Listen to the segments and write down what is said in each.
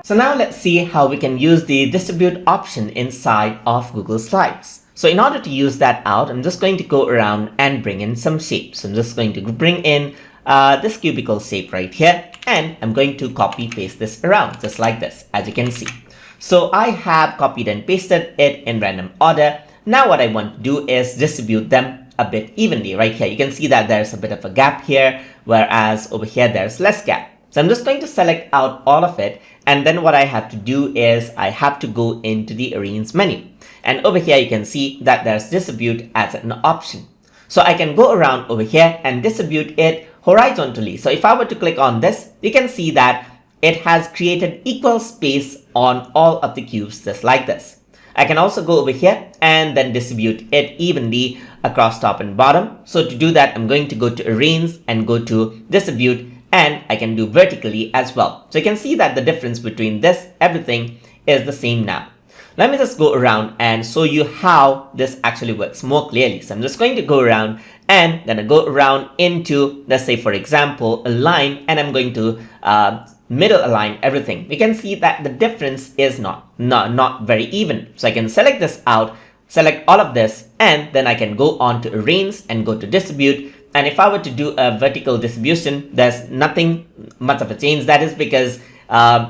So now let's see how we can use the distribute option inside of Google Slides. So in order to use that out, I'm just going to go around and bring in some shapes. I'm just going to bring in this cubicle shape right here, and I'm going to copy paste this around just like this, as you can see. So I have copied and pasted it in random order. Now what I want to do is distribute them a bit evenly. Right here you can see that there's a bit of a gap here, whereas over here there's less gap. So I'm just going to select out all of it, and then what I have to do is I have to go into the arrange menu, and over here you can see that there's distribute as an option. So I can go around over here and distribute it horizontally. So if I were to click on this, you can see that it has created equal space on all of the cubes just like this. I can also go over here and then distribute it evenly across top and bottom. So to do that, I'm going to go to arrange and go to distribute, and I can do vertically as well. So you can see that the difference between this everything is the same now. Let me just go around and show you how this actually works more clearly. So I'm just going to go around and then go around into, let's say for example, align, and I'm going to middle align everything. We can see that the difference is not very even. So I can select this out, select all of this, and then I can go on to arrange and go to distribute. And if I were to do a vertical distribution, there's nothing much of a change. That is because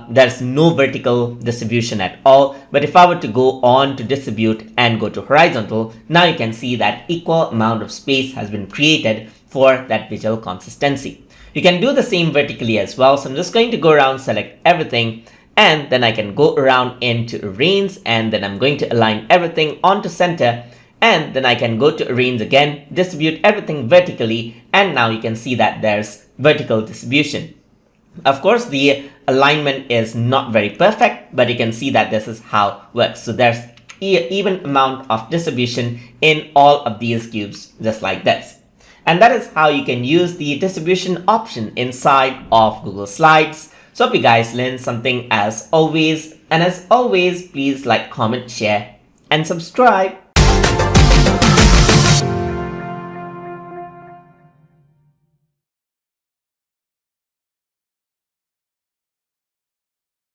there's no vertical distribution at all. But if I were to go on to distribute and go to horizontal, now you can see that equal amount of space has been created for that visual consistency. You can do the same vertically as well. So I'm just going to go around, select everything, and then I can go around into arrange, and then I'm going to align everything onto center. And then I can go to arrange again, distribute everything vertically, and now you can see that there's vertical distribution. Of course, the alignment is not very perfect, but you can see that this is how it works. So there's even amount of distribution in all of these cubes just like this. And that is how you can use the distribution option inside of Google Slides. So hope you guys learned something as always. And as always, please like, comment, share, and subscribe.